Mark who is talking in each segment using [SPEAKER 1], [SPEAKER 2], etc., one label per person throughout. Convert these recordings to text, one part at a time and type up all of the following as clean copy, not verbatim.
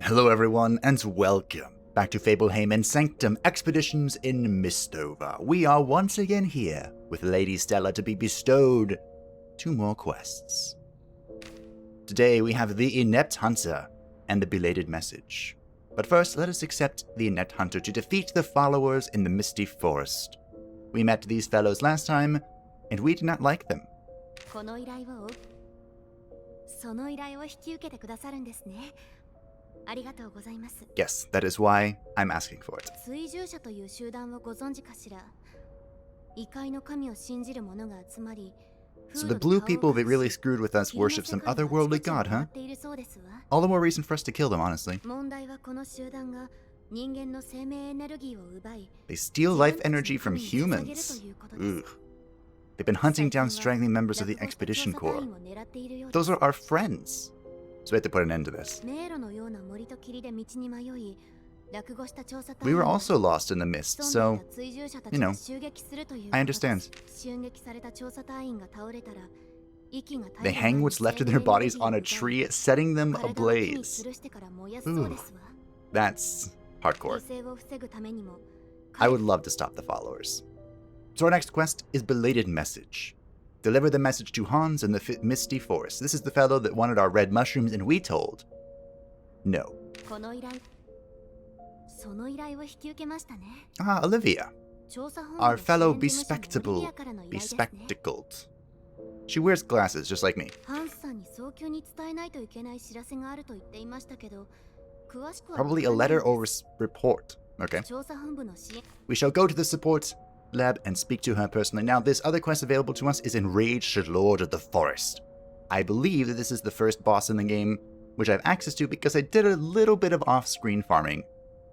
[SPEAKER 1] Hello everyone, and welcome back to Fableheim and Sanctum Expeditions in MISTOVER. We are once again here with Lady Stella to be bestowed 2 more quests. Today we have the Inept Hunter and the Belated Message. But first, let us accept the Inept Hunter to defeat the followers in the Misty Forest. We met these fellows last time, and we did not like them. Yes, that is why I'm asking for it. So the blue people that really screwed with us worship some otherworldly god, huh? All the more reason for us to kill them, honestly. They steal life energy from humans. Ugh. They've been hunting down straggling members of the Expedition Corps. Those are our friends. So we have to put an end to this. We were also lost in the mist, so, you know, I understand. They hang what's left of their bodies on a tree, setting them ablaze. Ooh, that's hardcore. I would love to stop the followers. So our next quest is Belated Message. Deliver the message to Hans in the Misty Forest. This is the fellow that wanted our red mushrooms, and we told no. Ah, Olivia. Our fellow bespectacled. She wears glasses, just like me. Probably a letter or report. Okay. We shall go to the support lab and speak to her personally. Now, this other quest available to us is Enraged Lord of the Forest. I believe that this is the first boss in the game, which I have access to because I did a little bit of off-screen farming.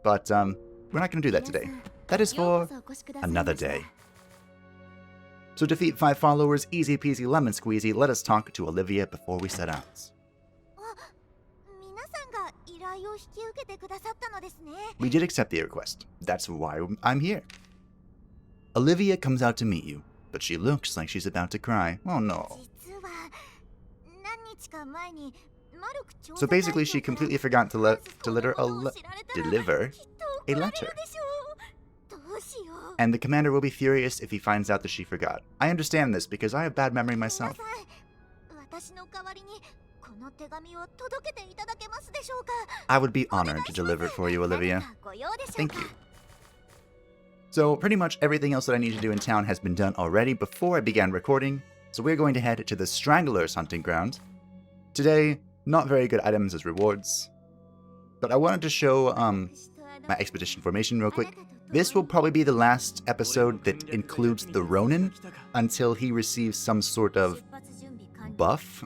[SPEAKER 1] But, we're not going to do that today. That is for another day. So defeat 5 followers, easy peasy lemon squeezy. Let us talk to Olivia before we set out. We did accept the request. That's why I'm here. Olivia comes out to meet you, but she looks like she's about to cry. Oh no. So basically she completely forgot to deliver a letter. And the commander will be furious if he finds out that she forgot. I understand this because I have bad memory myself. I would be honored to deliver it for you, Olivia. Thank you. So pretty much everything else that I need to do in town has been done already before I began recording, so we're going to head to the Stranglers hunting ground. Today, not very good items as rewards, but I wanted to show my expedition formation real quick. This will probably be the last episode that includes the Ronin until he receives some sort of buff.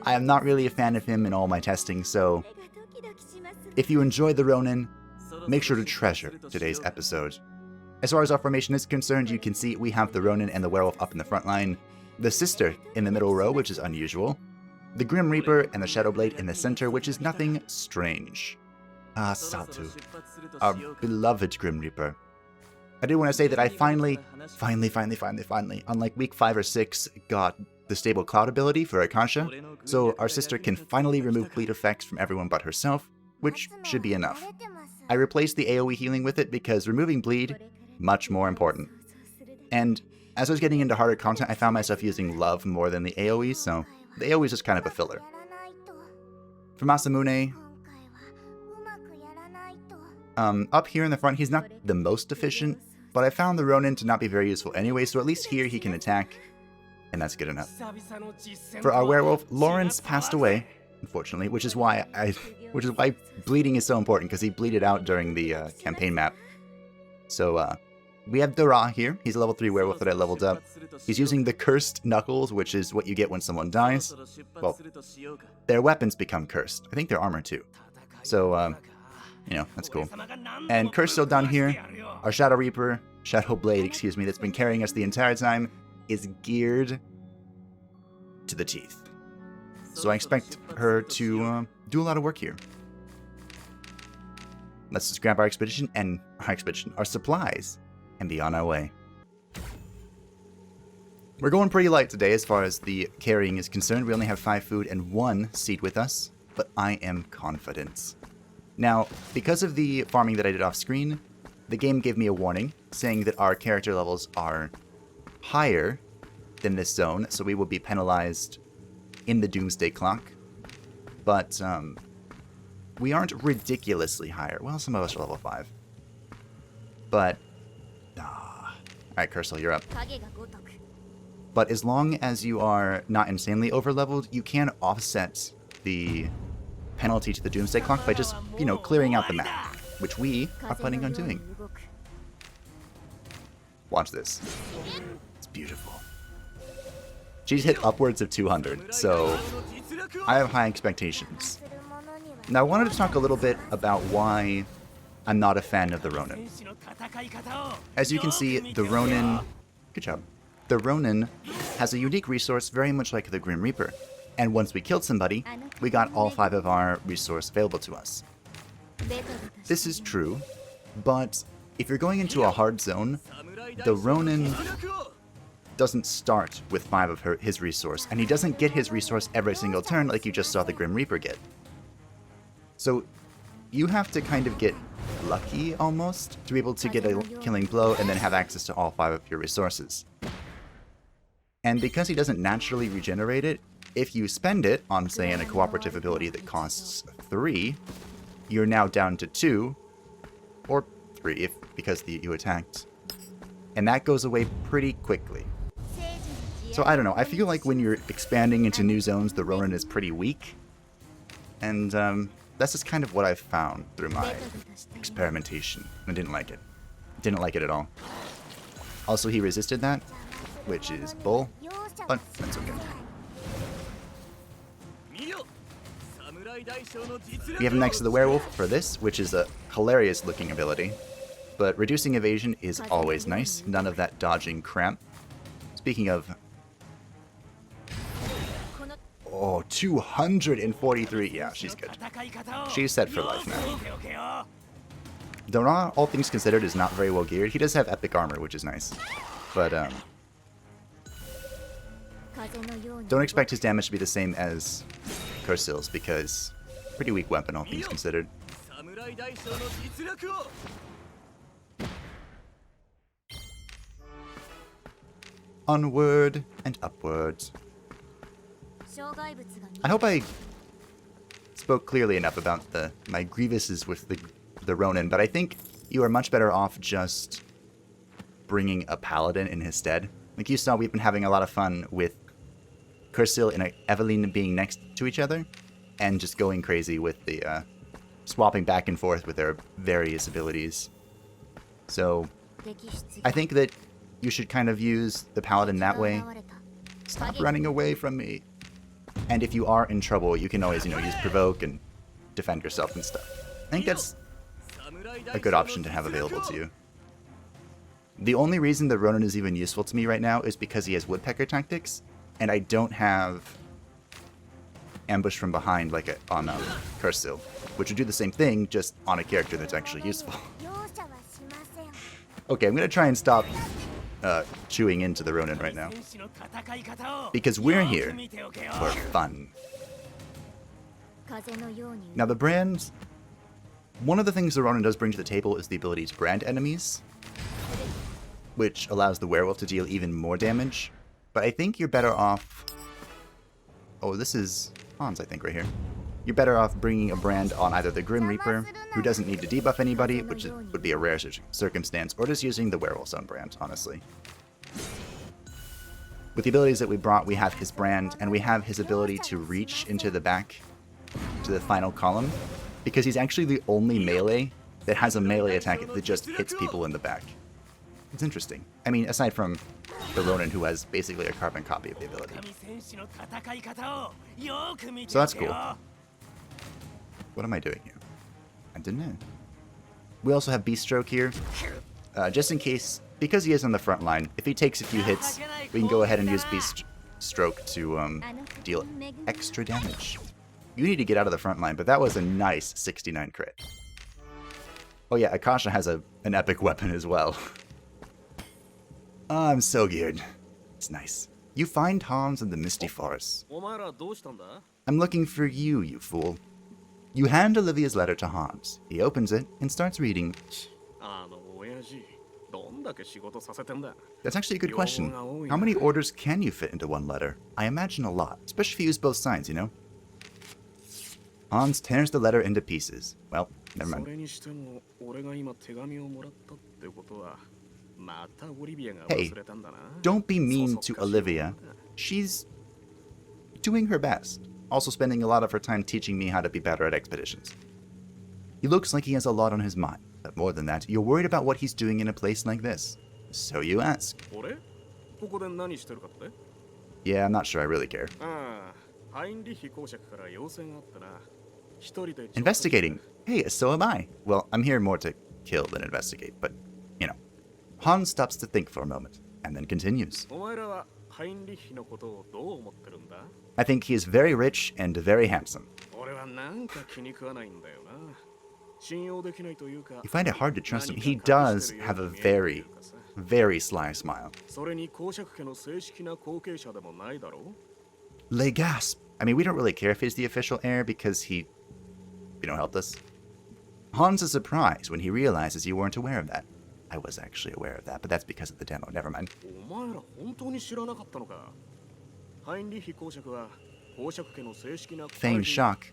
[SPEAKER 1] I am not really a fan of him in all my testing, so if you enjoy the Ronin, make sure to treasure today's episode. As far as our formation is concerned, you can see we have the Ronin and the Werewolf up in the front line, the Sister in the middle row, which is unusual, the Grim Reaper and the Shadowblade in the center, which is nothing strange. Ah, Satu, our beloved Grim Reaper. I did want to say that I finally, unlike week 5 or 6, got the Stable Cloud ability for Akasha, so our sister can finally remove bleed effects from everyone but herself, which should be enough. I replaced the AoE healing with it because removing bleed, much more important. And as I was getting into harder content, I found myself using Love more than the AoE, so the AoE is just kind of a filler. For Masamune, up here in the front, he's not the most efficient, but I found the Ronin to not be very useful anyway, so at least here he can attack, and that's good enough. For our werewolf, Lawrence passed away, unfortunately, which is why bleeding is so important, because he bleeded out during the campaign map. So we have Dara here. He's a level 3 werewolf that I leveled up. He's using the cursed knuckles, which is what you get when someone dies. Well, their weapons become cursed. I think their armor too. So you know, that's cool. And Curse still down here. Our Shadow Reaper, Shadowblade, excuse me, that's been carrying us the entire time, is geared to the teeth. So I expect her to do a lot of work here. Let's just grab our supplies, and be on our way. We're going pretty light today as far as the carrying is concerned. We only have 5 food and 1 seed with us, but I am confident. Now, because of the farming that I did off screen, the game gave me a warning saying that our character levels are higher than this zone, so we will be penalized in the Doomsday Clock. But we aren't ridiculously higher. Well, some of us are level 5. But, alright, Cursel, you're up. But as long as you are not insanely overleveled, you can offset the penalty to the Doomsday Clock by just, clearing out the map, which we are planning on doing. Watch this. It's beautiful. She's hit upwards of 200, so I have high expectations. Now, I wanted to talk a little bit about why I'm not a fan of the Ronin. As you can see, the Ronin... Good job. The Ronin has a unique resource very much like the Grim Reaper. And once we killed somebody, we got all 5 of our resource available to us. This is true, but if you're going into a hard zone, the Ronin doesn't start with 5 of his resource, and he doesn't get his resource every single turn like you just saw the Grim Reaper get. So you have to kind of get lucky, almost, to be able to get a killing blow and then have access to all 5 of your resources. And because he doesn't naturally regenerate it, if you spend it on, say, a cooperative ability that costs 3, you're now down to 2, or 3 because you attacked. And that goes away pretty quickly. So I don't know, I feel like when you're expanding into new zones, the Ronin is pretty weak. And that's just kind of what I've found through my experimentation. I didn't like it. Didn't like it at all. Also, he resisted that, which is bull, but that's okay. We have him next to the werewolf for this, which is a hilarious looking ability. But reducing evasion is always nice. None of that dodging crap. Speaking of... Oh, 243. Yeah, she's good. She's set for life now. Donat, all things considered, is not very well geared. He does have epic armor, which is nice. But, don't expect his damage to be the same as Cursil's, because pretty weak weapon, all things considered. Onward and upward. I hope I spoke clearly enough about my grievances with the Ronin, but I think you are much better off just bringing a paladin in his stead. Like you saw, we've been having a lot of fun with Cursil and Eveline being next to each other, and just going crazy with the swapping back and forth with their various abilities. So I think that you should kind of use the paladin that way. Stop running away from me. And if you are in trouble, you can always, use provoke and defend yourself and stuff. I think that's a good option to have available to you. The only reason the Ronin is even useful to me right now is because he has woodpecker tactics, and I don't have ambush from behind like on Cursil, which would do the same thing, just on a character that's actually useful. Okay, I'm going to try and stop chewing into the Ronin right now, because we're here for fun. Now the brand, one of the things the Ronin does bring to the table is the ability to brand enemies, which allows the werewolf to deal even more damage. But I think you're better off... Oh, this is Hans, I think, right here. You're better off bringing a brand on either the Grim Reaper, who doesn't need to debuff anybody, which would be a rare circumstance, or just using the werewolf's own brand, honestly. With the abilities that we brought, we have his brand, and we have his ability to reach into the back, to the final column, because he's actually the only melee that has a melee attack that just hits people in the back. It's interesting. I mean, aside from the Ronin, who has basically a carbon copy of the ability. So that's cool. What am I doing here? I don't know. We also have Beast Stroke here. Just in case, because he is on the front line, if he takes a few hits, we can go ahead and use Beast Stroke to deal extra damage. You need to get out of the front line, but that was a nice 69 crit. Oh yeah, Akasha has an epic weapon as well. Oh, I'm so geared. It's nice. You find Hans in the misty forest. I'm looking for you, you fool. You hand Olivia's letter to Hans. He opens it and starts reading. That's actually a good question. How many orders can you fit into one letter? I imagine a lot, especially if you use both sides, you know? Hans tears the letter into pieces. Well, never mind. Hey, don't be mean to Olivia. She's doing her best. Also spending a lot of her time teaching me how to be better at expeditions. He looks like he has a lot on his mind. But more than that, you're worried about what he's doing in a place like this. So you ask. Yeah, I'm not sure I really care. Investigating. Hey, so am I. Well, I'm here more to kill than investigate, but, you know. Hans stops to think for a moment, and then continues. I think he is very rich and very handsome. You find it hard to trust him. He does have a very, very sly smile. Les gasp. I mean, we don't really care if he's the official heir because he, helped us. Hans is surprised when he realizes you weren't aware of that. I was actually aware of that, but that's because of the demo. Never mind. Feigned shock.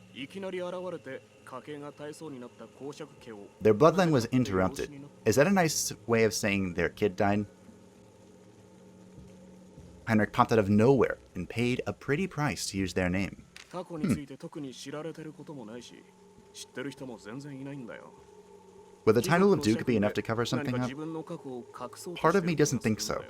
[SPEAKER 1] Their bloodline was interrupted. Is that a nice way of saying their kid died? Heinrich popped out of nowhere and paid a pretty price to use their name. Would the title of Duke be enough to cover something up? Part of me doesn't think so.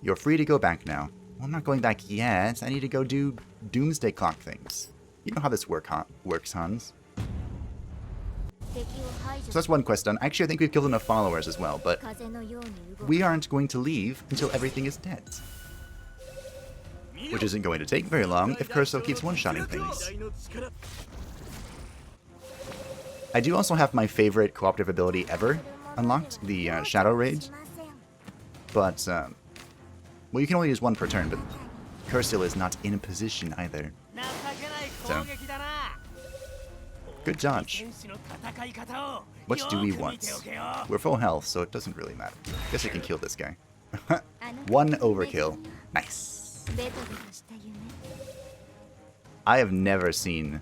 [SPEAKER 1] You're free to go back now. Well, I'm not going back yet. I need to go do doomsday clock things. You know how this works, Hans. So that's one quest done. Actually, I think we've killed enough followers as well, but we aren't going to leave until everything is dead. Which isn't going to take very long if Curso keeps one-shotting things. I do also have my favorite cooperative ability ever unlocked, the Shadow Raid. But, well, you can only use one per turn, but Cursil is not in a position either. So, good dodge. What do we want? We're full health, so it doesn't really matter. Guess I can kill this guy. One overkill. Nice. I have never seen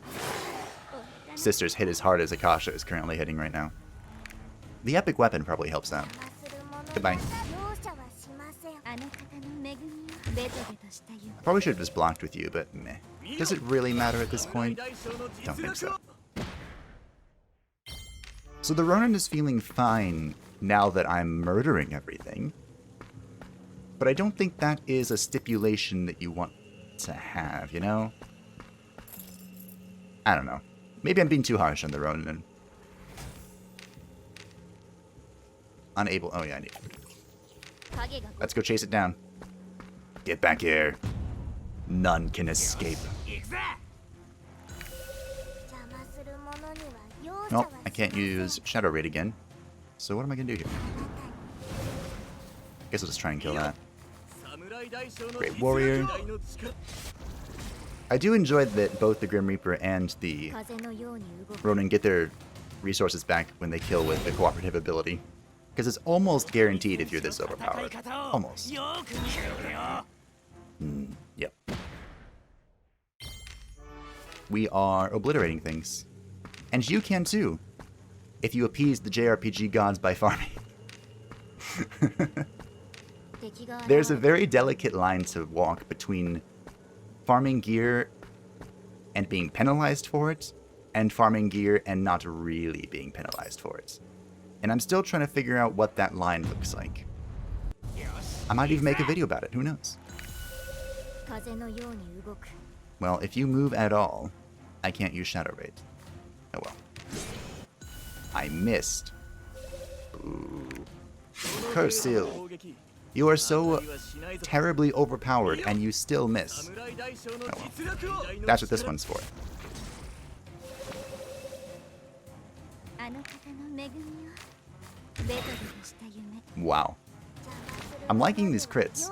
[SPEAKER 1] Sisters hit as hard as Akasha is currently hitting right now. The epic weapon probably helps out. Goodbye. I probably should have just blocked with you, but meh. Does it really matter at this point? Don't think so. So the Ronin is feeling fine now that I'm murdering everything. But I don't think that is a stipulation that you want to have, you know? I don't know. Maybe I'm being too harsh on the Ronin. Unable. Oh yeah, I need it. Let's go chase it down. Get back here. None can escape. Nope, I can't use Shadow Raid again. So what am I gonna do here? Guess I'll just try and kill that. Great Warrior. I do enjoy that both the Grim Reaper and the Ronin get their resources back when they kill with the cooperative ability. Because it's almost guaranteed if you're this overpowered. Almost. Yep. We are obliterating things. And you can too, if you appease the JRPG gods by farming. There's a very delicate line to walk between farming gear and being penalized for it, and farming gear and not really being penalized for it. And I'm still trying to figure out what that line looks like. I might even make a video about it, who knows? Well, if you move at all, I can't use Shadow Raid. Oh well. I missed. Ooh. Cursil. You are so terribly overpowered, and you still miss. Oh well. That's what this one's for. Wow. I'm liking these crits.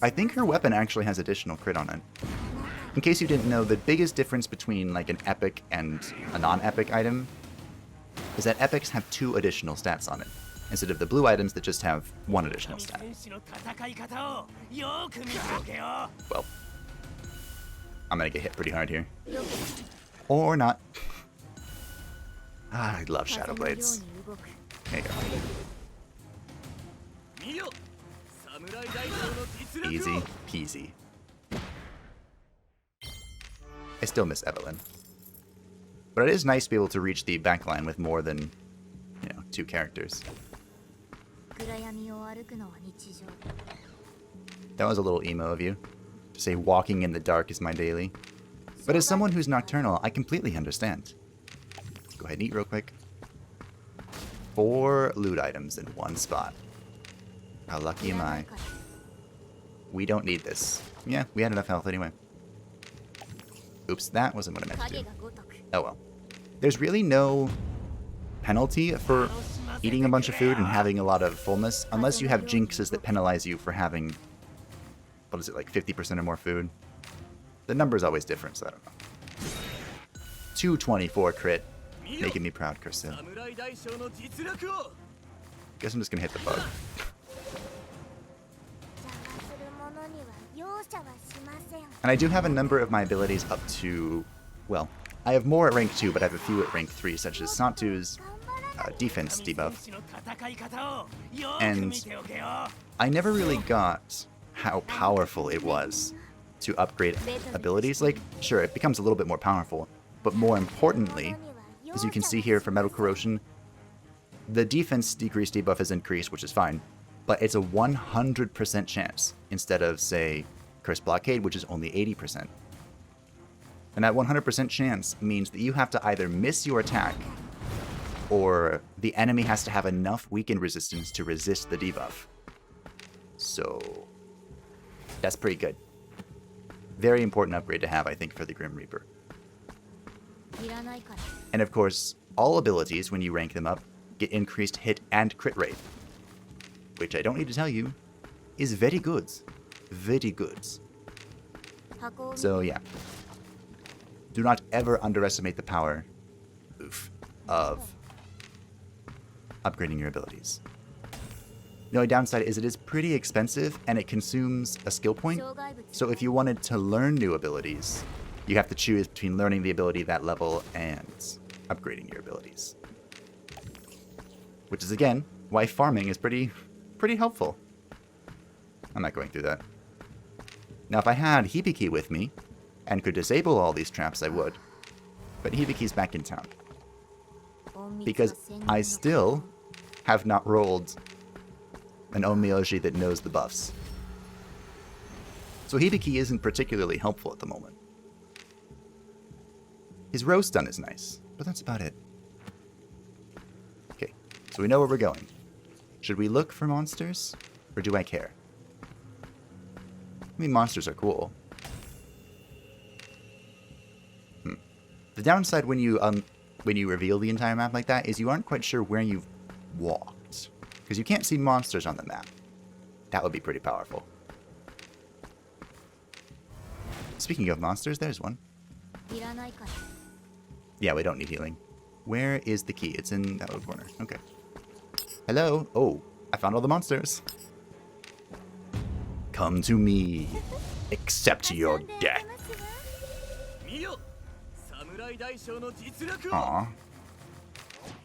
[SPEAKER 1] I think her weapon actually has additional crit on it. In case you didn't know, the biggest difference between like an epic and a non-epic item is that epics have 2 additional stats on it, instead of the blue items that just have 1 additional stat. Well, I'm gonna get hit pretty hard here. Or not. Ah, I love Shadow Blades. There you go. Easy peasy. I still miss Evelyn. But it is nice to be able to reach the backline with more than, 2 characters. That was a little emo of you, to say walking in the dark is my daily. But as someone who's nocturnal, I completely understand. Let's go ahead and eat real quick. 4 loot items in 1 spot. How lucky am I? We don't need this. Yeah, we had enough health anyway. Oops, that wasn't what I meant to do. Oh well. There's really no penalty for eating a bunch of food and having a lot of fullness, unless you have jinxes that penalize you for having, what is it, like 50% or more food? The number is always different, so I don't know. 224 crit. Making me proud, Kirsten. Guess I'm just gonna hit the bug. And I do have a number of my abilities up to, well, I have more at rank 2, but I have a few at rank 3, such as Santu's defense debuff. And I never really got how powerful it was to upgrade abilities. Like, sure, it becomes a little bit more powerful, but more importantly, as you can see here for Metal Corrosion, the defense decrease debuff is increased, which is fine, but it's a 100% chance instead of, say, Curse Blockade, which is only 80%. And that 100% chance means that you have to either miss your attack, or the enemy has to have enough weakened resistance to resist the debuff. So, that's pretty good. Very important upgrade to have, I think, for the Grim Reaper. And of course, all abilities, when you rank them up, get increased hit and crit rate. Which I don't need to tell you, is very good. Very good. So yeah. Do not ever underestimate the power of upgrading your abilities. The only downside is it is pretty expensive and it consumes a skill point. So if you wanted to learn new abilities, you have to choose between learning the ability at that level and upgrading your abilities. Which is again why farming is pretty helpful. I'm not going through that. Now if I had Hibiki with me and could disable all these traps, I would. But Hibiki's back in town. Because I still have not rolled an Onmyoji that knows the buffs. So Hibiki isn't particularly helpful at the moment. His roast stun is nice, but that's about it. Okay, so we know where we're going. Should we look for monsters, or do I care? I mean, monsters are cool. The downside when you reveal the entire map like that is you aren't quite sure where you've walked, because you can't see monsters on the map. That would be pretty powerful. Speaking of monsters, there's one. Yeah, we don't need healing. Where is the key? It's in that little corner. Okay. Hello? Oh, I found all the monsters. Come to me. Accept your death. Aww.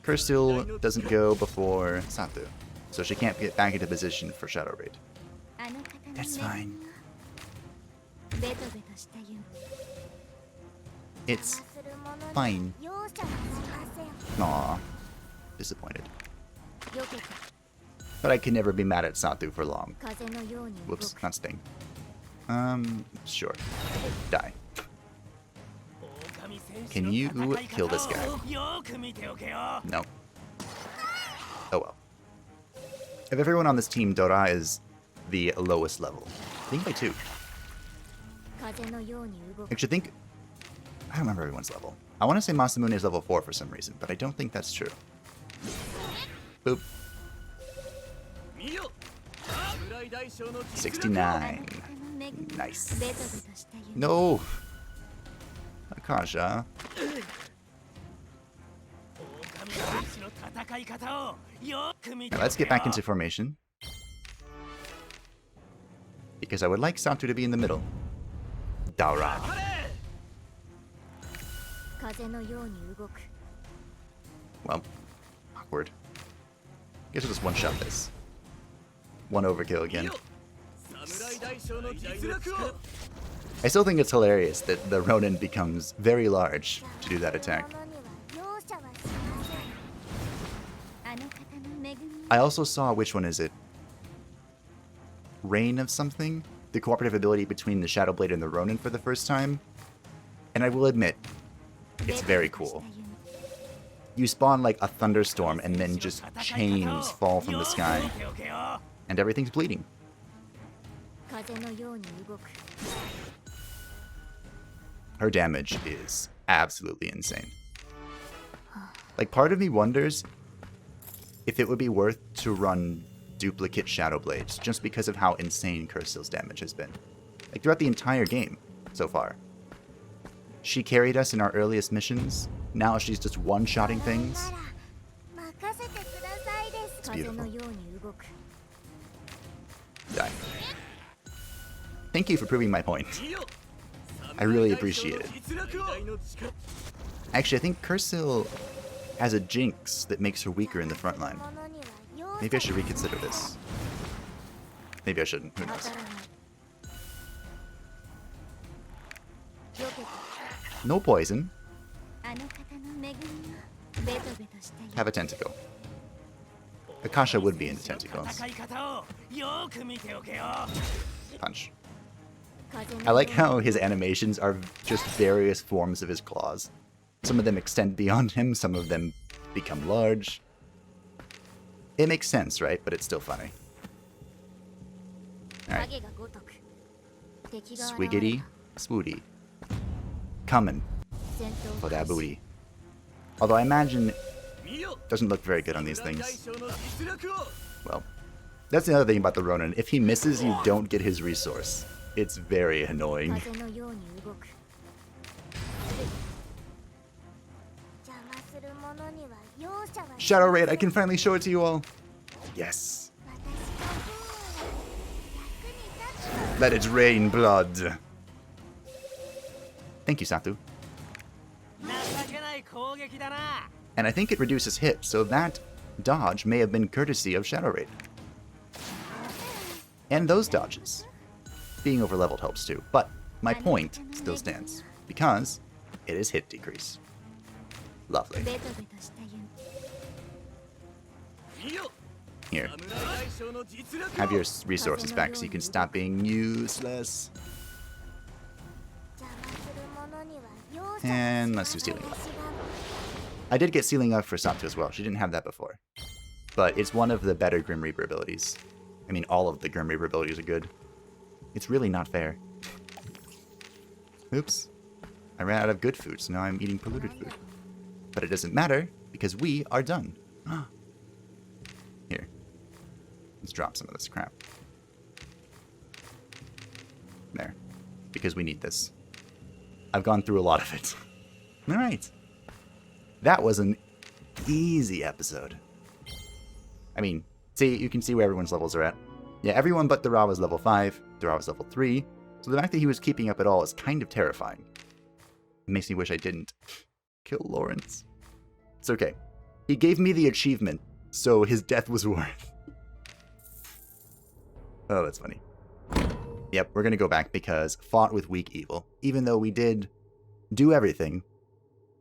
[SPEAKER 1] Curse still doesn't go before Satu, so she can't get back into position for Shadow Raid. That's fine. It's fine. Aw. Disappointed. But I can never be mad at Satu for long. Whoops, not Sting. Sure. Die. Can you kill this guy? No. Oh well. Of everyone on this team, Dora is the lowest level. I think by 2. Actually, I don't remember everyone's level. I want to say Masamune is level 4 for some reason, but I don't think that's true. Boop. 69. Nice. No! Akasha. Now let's get back into formation. Because I would like Sato to be in the middle. Daura. Well, awkward. Guess we'll just one-shot this. One overkill again. I still think it's hilarious that the Ronin becomes very large to do that attack. I also saw, which one is it? Reign of something? The cooperative ability between the Shadowblade and the Ronin for the first time. And I will admit, it's very cool. You spawn like a thunderstorm and then just chains fall from the sky. And everything's bleeding. Her damage is absolutely insane. Like, part of me wonders if it would be worth to run duplicate Shadowblades just because of how insane Cursil's damage has been. Like, throughout the entire game so far. She carried us in our earliest missions. Now she's just one-shotting things. It's beautiful. Die. Thank you for proving my point. I really appreciate it. Actually, I think Cursil has a jinx that makes her weaker in the front line. Maybe I should reconsider this. Maybe I shouldn't. Who knows? No poison. Have a tentacle. Akasha would be in the tentacles. Punch. I like how his animations are just various forms of his claws. Some of them extend beyond him, some of them become large. It makes sense, right? But it's still funny. Alright. Swiggity, swooty. Coming for that booty. Although I imagine it doesn't look very good on these things. Well, that's the other thing about the Ronin. If he misses, you don't get his resource. It's very annoying. Shadow Raid, I can finally show it to you all. Yes. Let it rain blood. Thank you, Satu. And I think it reduces hit, so that dodge may have been courtesy of Shadow Raid. And those dodges. Being overleveled helps too, but my point still stands, because it is hit decrease. Lovely. Here. Have your resources back so you can stop being useless. And let's do Sealing Up. I did get Sealing Up for Sato as well. She didn't have that before. But it's one of the better Grim Reaper abilities. I mean, all of the Grim Reaper abilities are good. It's really not fair. Oops. I ran out of good food, so now I'm eating polluted food. But it doesn't matter, because we are done. Here. Let's drop some of this crap. There. Because we need this. I've gone through a lot of it. Alright. That was an easy episode. I mean, see, you can see where everyone's levels are at. Yeah, everyone but Dara was level 5, Dara was level 3, so the fact that he was keeping up at all is kind of terrifying. It makes me wish I didn't kill Lawrence. It's okay. He gave me the achievement, so his death was worth. Oh, that's funny. Yep, we're gonna go back because fought with weak evil. Even though we did do everything,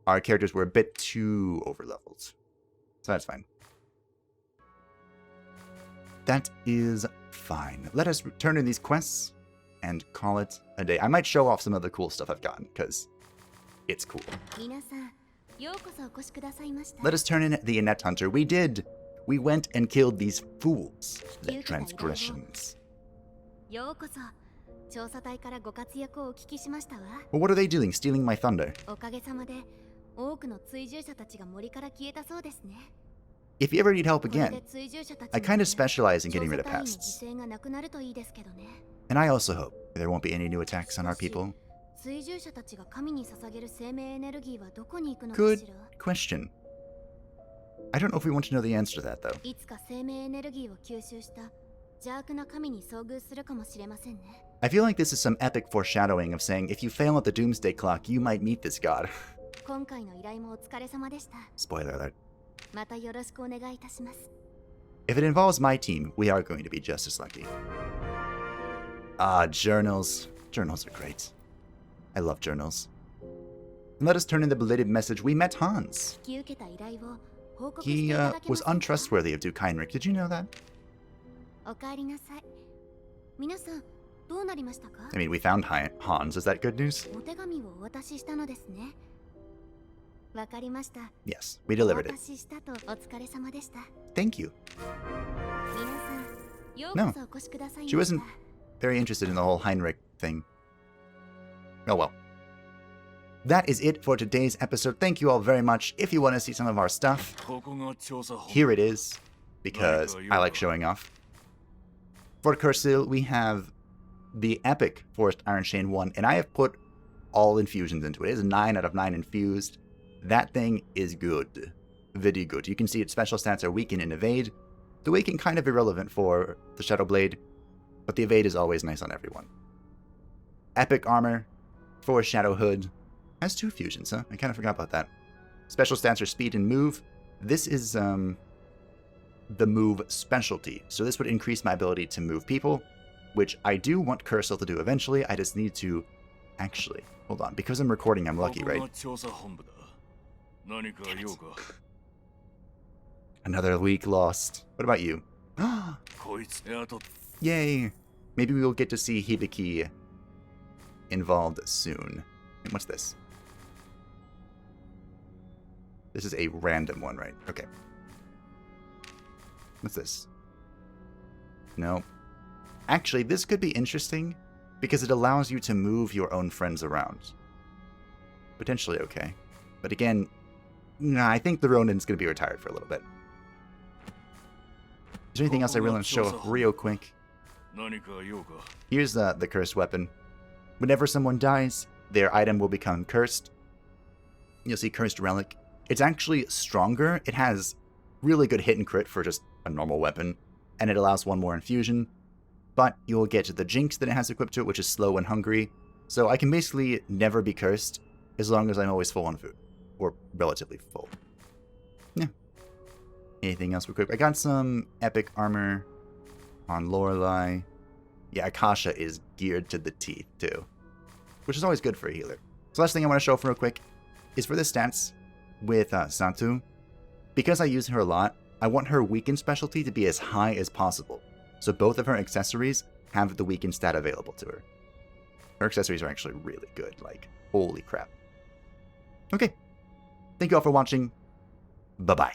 [SPEAKER 1] our characters were a bit too overleveled. So that's fine. That is fine. Let us turn in these quests and call it a day. I might show off some of the cool stuff I've gotten, because it's cool. Let us turn in the Inept Hunter. We did. We went and killed these fools. The transgressions. Well, what are they doing? Stealing my thunder. if you ever need help again, I kind of specialize in getting rid of pests. And I also hope there won't be any new attacks on our people. Good question. I don't know if we want to know the answer to that, though. I feel like this is some epic foreshadowing of saying if you fail at the Doomsday Clock, you might meet this god. Spoiler alert. If it involves my team, we are going to be just as lucky. Ah, journals. Journals are great. I love journals. And let us turn in the belated message. We met Hans. He was untrustworthy of Duke Heinrich. Did you know that? I mean, we found Hans. Is that good news? Yes, we delivered it. Thank you. No, she wasn't very interested in the whole Heinrich thing. Oh well. That is it for today's episode. Thank you all very much. If you want to see some of our stuff, here it is, because I like showing off. For Cursil, we have the epic Forest Iron Chain 1, and I have put all infusions into it. It is 9 out of 9 infused. That thing is good. Very good. You can see its special stats are weaken and evade. The weaken kind of irrelevant for the Shadow Blade, but the evade is always nice on everyone. Epic armor for Shadow Hood. Has 2 fusions, huh? I kind of forgot about that. Special stats are speed and move. This is the move specialty. So this would increase my ability to move people, which I do want Cursil to do eventually. I just need to actually hold on. Because I'm recording, I'm lucky, right? Another week lost. What about you? Yay! Maybe we will get to see Hibiki involved soon. And what's this? This is a random one, right? Okay. What's this? No. Actually, this could be interesting because it allows you to move your own friends around. Potentially okay. But again, nah, I think the Ronin's going to be retired for a little bit. Is there anything else I really want to show off real quick? Here's the cursed weapon. Whenever someone dies, their item will become cursed. You'll see Cursed Relic. It's actually stronger. It has really good hit and crit for just a normal weapon, and it allows 1 more infusion. But you'll get the Jinx that it has equipped to it, which is slow and hungry. So I can basically never be cursed as long as I'm always full on food. Or relatively full. Yeah. Anything else real quick? I got some epic armor on Lorelei. Yeah, Akasha is geared to the teeth, too. Which is always good for a healer. So last thing I want to show off real quick is for the stats with Santu. Because I use her a lot, I want her weaken specialty to be as high as possible. So both of her accessories have the weaken stat available to her. Her accessories are actually really good. Like, holy crap. Okay. Thank you all for watching. Bye-bye.